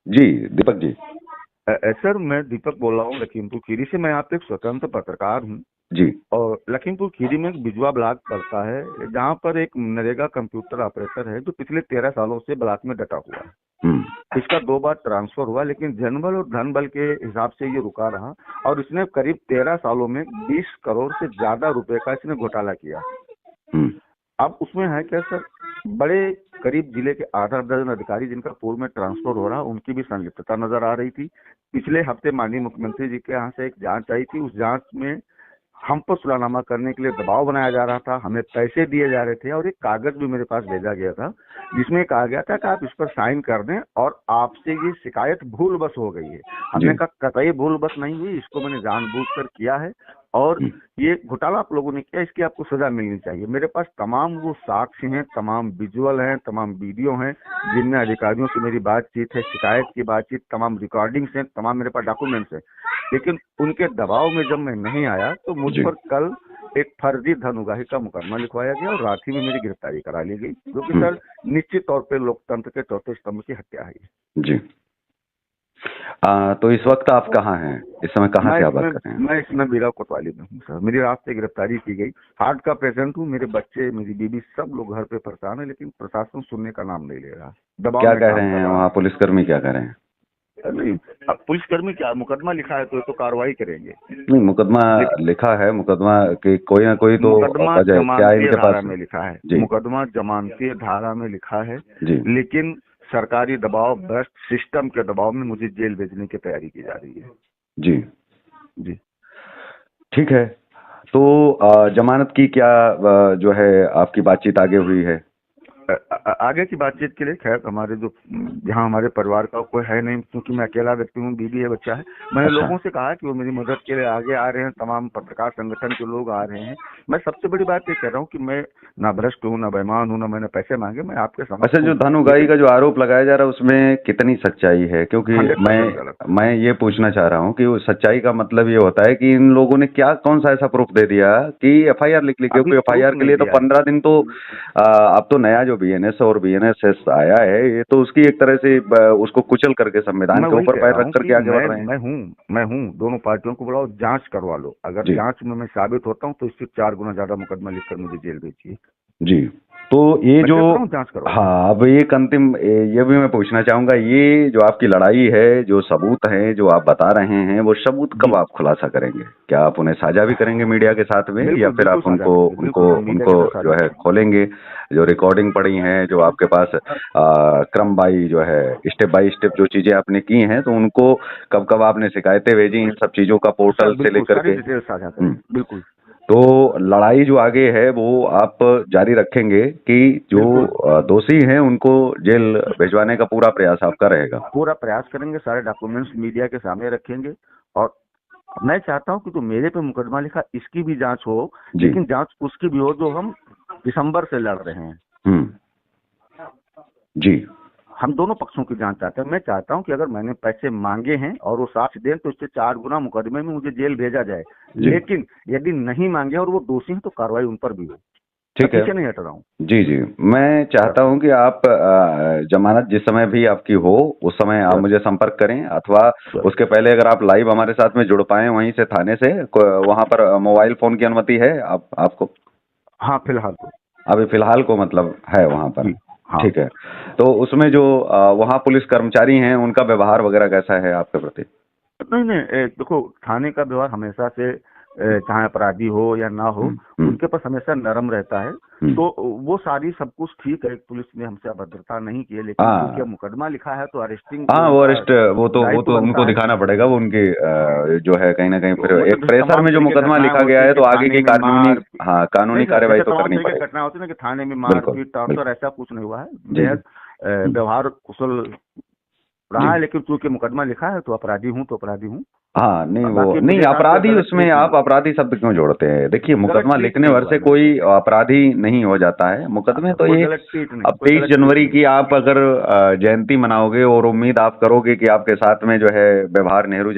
जी, Deepak ji. Sir, मैं दीपक बोल रहा हूँ लखीमपुर खीरी से। मैं आप एक स्वतंत्र पत्रकार हूँ जी। और लखीमपुर खीरी में एक बिजवा ब्लॉक पड़ता है जहाँ पर एक नरेगा कंप्यूटर ऑपरेटर है जो पिछले 13 सालों से ब्लॉक में डटा हुआ है। इसका 2 बार ट्रांसफर हुआ, लेकिन जनबल और धन बल के हिसाब से ये रुका रहा और इसने करीब 13 सालों में 20 करोड़ से ज्यादा रुपए का इसने घोटाला किया। अब उसमें है क्या सर, बड़े करीब जिले के 8-8 दर्जन अधिकारी जिनका पूर्व में ट्रांसफर हो रहा, उनकी भी संलिप्तता नजर आ रही थी। पिछले हफ्ते माननीय मुख्यमंत्री जी के यहाँ से एक जांच आई थी। उस जांच में हम पर सुलहनामा करने के लिए दबाव बनाया जा रहा था, हमें पैसे दिए जा रहे थे और एक कागज भी मेरे पास भेजा गया था जिसमें कहा गया था कि आप इस पर साइन कर दें और आपसे ये शिकायत भूल बस हो गई है। हमने कहा कतई भूल बस नहीं हुई, इसको मैंने जानबूझकर किया है और ये घोटाला आप लोगों ने किया, इसकी आपको सजा मिलनी चाहिए। मेरे पास तमाम वो साक्ष्य हैं, तमाम विजुअल हैं, तमाम वीडियो हैं जिनमें अधिकारियों से मेरी बातचीत है, शिकायत की बातचीत, तमाम रिकॉर्डिंग्स हैं, तमाम मेरे पास डॉक्यूमेंट्स हैं। लेकिन उनके दबाव में जब मैं नहीं आया तो मुझ पर कल एक फर्जी धन उगाही का मुकदमा लिखवाया गया और रांची में मेरी गिरफ्तारी करा ली गई, जो कि सर निश्चित तौर पे लोकतंत्र के चौथे स्तंभ की हत्या है जी। तो इस वक्त आप कहाँ हैं? इस समय कहाँ से आप बात कर रहे हैं? मैं इसमें बीरा कोतवाली में हूँ सर। मेरी रात से गिरफ्तारी की गई, हार्ट का पेशेंट हूँ, मेरे बच्चे, मेरी बीबी, सब लोग घर पे परेशान है, लेकिन प्रशासन सुनने का नाम नहीं ले रहा। दबाव क्या कह रहे हैं वहाँ पुलिसकर्मी, क्या कह रहे हैं? नहीं, अब पुलिसकर्मी क्या, मुकदमा लिखा है तो कार्रवाई करेंगे। नहीं, मुकदमा लिखा है, मुकदमा की कोई ना कोई तो मुकदमा वजह क्या जमानती इनके धारा पास? में लिखा है, मुकदमा जमानती धारा में लिखा है जी। लेकिन सरकारी दबाव, भ्रष्ट सिस्टम के दबाव में मुझे जेल भेजने की तैयारी की जा रही है। जी जी ठीक है। तो जमानत की क्या जो है आपकी बातचीत आगे हुई है? आगे की बातचीत के लिए खैर हमारे जो यहाँ हमारे परिवार का कोई है नहीं, क्योंकि मैं अकेला व्यक्ति हूँ, बीवी है, बच्चा है। मैंने लोगों से कहा कि वो मेरी मदद के लिए आगे आ रहे हैं, तमाम पत्रकार संगठन के लोग आ रहे हैं। मैं सबसे बड़ी बात ये कह रहा हूँ कि मैं ना भ्रष्ट हूँ, ना बेईमान हूँ, ना मैंने पैसे मांगे, मैं आपके समक्ष। अच्छा, जो धन उगाही का जो आरोप लगाया जा रहा है उसमें कितनी सच्चाई है? क्योंकि मैं ये पूछना चाह रहा हूँ कि वो सच्चाई का मतलब ये होता है कि इन लोगों ने क्या, कौन सा ऐसा प्रूफ दे दिया कि एफआईआर लिख ली? क्योंकि एफआईआर के लिए तो 15 दिन तो अब तो नया जो बीएनएस और बीएनएस आया है, ये तो उसकी एक तरह से उसको कुचल करके संविधान के ऊपर पैर रख करके आगे बढ़ रहे हैं। मैं हूँ दोनों पार्टियों को बुलाओ, जांच करवा लो। अगर जांच में मैं साबित होता हूँ तो इससे 4 गुना ज्यादा मुकदमा लिखकर मुझे जेल भेजिए। जी, तो ये जो जांच करो। हाँ, अब एक अंतिम ये भी मैं पूछना चाहूंगा, ये जो आपकी लड़ाई है, जो सबूत है जो आप बता रहे हैं, वो सबूत कब आप खुलासा करेंगे? क्या आप उन्हें साझा भी करेंगे मीडिया के साथ में, या फिर आप उनको जो है खोलेंगे? जो रिकॉर्डिंग पड़ी है, जो आपके पास क्रम बाई जो है स्टेप बाय स्टेप जो चीजें आपने की हैं, तो उनको कब कब आपने शिकायतें भेजी, इन सब चीजों का पोर्टल से लेकर के? बिल्कुल। तो लड़ाई जो आगे है वो आप जारी रखेंगे कि जो दोषी हैं उनको जेल भिजवाने का पूरा प्रयास आपका रहेगा? पूरा प्रयास करेंगे, सारे डॉक्यूमेंट्स मीडिया के सामने रखेंगे और मैं चाहता हूं कि जो मेरे पे मुकदमा लिखा इसकी भी जांच हो, लेकिन जांच उसकी भी हो जो हम दिसंबर से लड़ रहे हैं। जी, हम दोनों पक्षों की जांच चाहते हैं। मैं चाहता हूं कि अगर मैंने पैसे मांगे हैं और वो साक्ष्य दें तो इससे 4 गुना मुकदमे में मुझे जेल भेजा जाए, लेकिन यदि नहीं मांगे और वो दोषी हैं तो कार्रवाई उन पर भी हो। ठीक है, नहीं हट रहा हूँ। जी जी, मैं चाहता हूं कि आप जमानत जिस समय भी आपकी हो उस समय आप मुझे संपर्क करें, अथवा उसके पहले अगर आप लाइव हमारे साथ में जुड़ पाए वहीं से थाने से, वहां पर मोबाइल फोन की अनुमति है आपको? हाँ, फिलहाल तो अभी फिलहाल को मतलब है वहां पर। हाँ। ठीक है, तो उसमें जो वहाँ पुलिस कर्मचारी हैं उनका व्यवहार वगैरह कैसा है आपके प्रति? नहीं, देखो, थाने का व्यवहार हमेशा से चाहे अपराधी हो या ना हो, उनके पास हमेशा नरम रहता है। तो वो सारी सब कुछ ठीक है, पुलिस ने हमसे अभद्रता नहीं की है, लेकिन क्योंकि मुकदमा लिखा है तो अरेस्टिंग, वो अरेस्ट वो तो उनको दिखाना पड़ेगा। वो उनकी जो है कहीं ना कहीं फिर एक प्रेशर में जो मुकदमा लिखा गया है तो आगे की कानूनी कार्यवाही तो करनी पड़ेगी। घटना होती है ना कि थाने में मारपीट, टॉर्चर, ऐसा कुछ नहीं हुआ है। बेहद व्यवहार कुशल रहा है, लेकिन चूंकि मुकदमा लिखा है तो अपराधी हूँ तो अपराधी हूँ। हाँ, नहीं अपराधी, उसमें आप अपराधी शब्द क्यों जोड़ते हैं? देखिए, मुकदमा लिखने भर से कोई अपराधी नहीं हो जाता है। मुकदमे तो ये अब 23 जनवरी की आप अगर जयंती मनाओगे और उम्मीद आप करोगे कि आपके साथ में जो है व्यवहार नेहरू